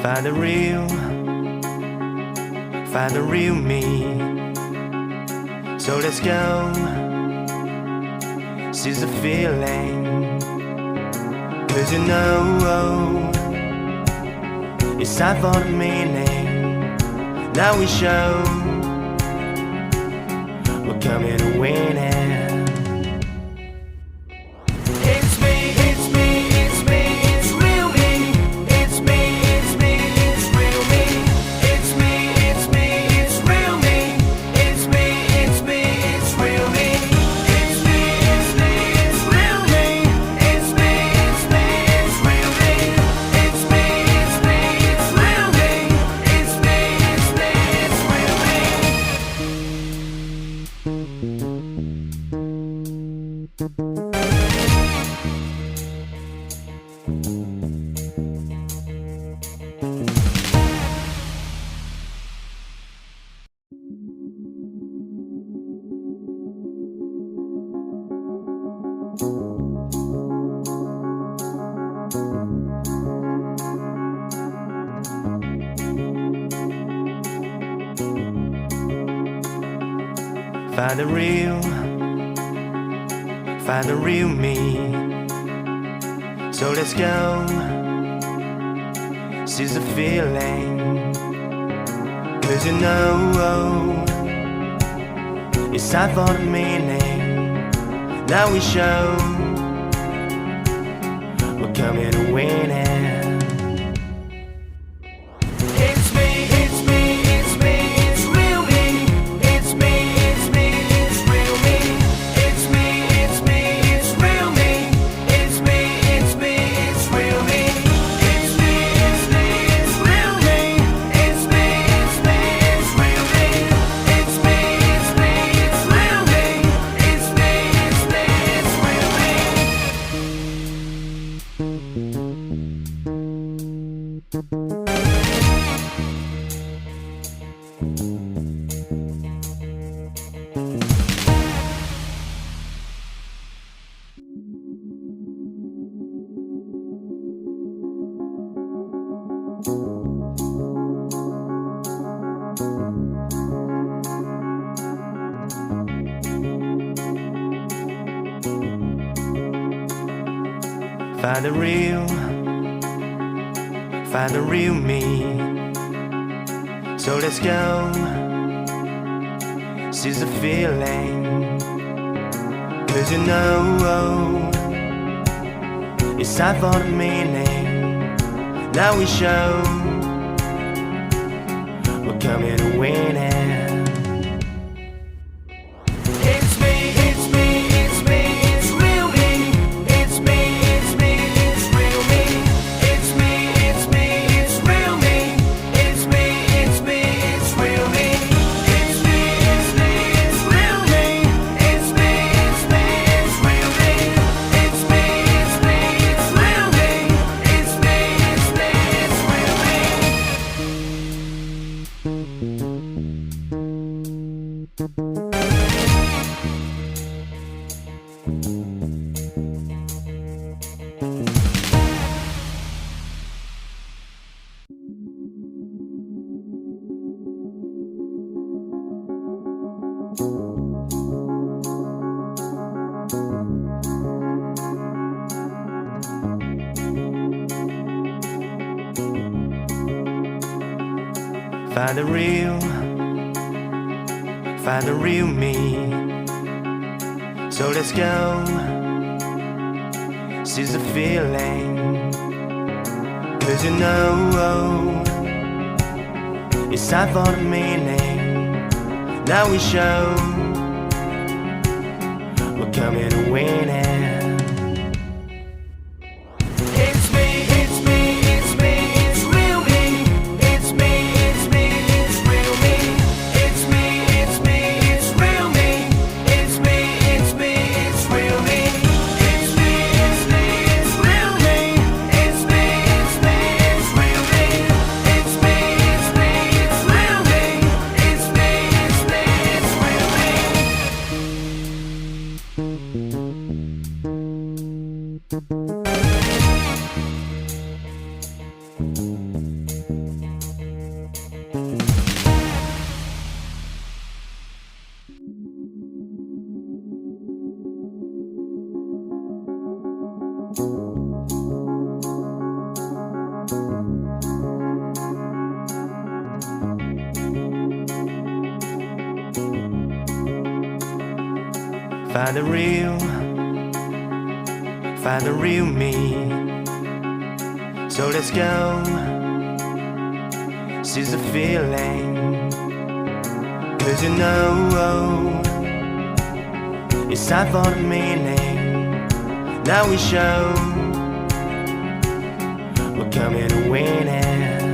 Find the real me. So let's go, seize the feeling. 'Cause you know it's time for the meaning. Now we show we're coming to win it. Find the real me. So let's go, seize the feeling. 'Cause you know it's time for the meaning. Now we show we're coming to win it. Find the real me. So let's go, seize the feeling. 'Cause you know it's time for the meaning. Now we show we're coming to win it. Find the real me. So let's go, seize the feeling. 'Cause you know it's time for the meaning. Now we show we're coming to win it. Find the real me. So let's go, seize the feeling. 'Cause you know it's time for the meaning. Now we show we're coming to win it.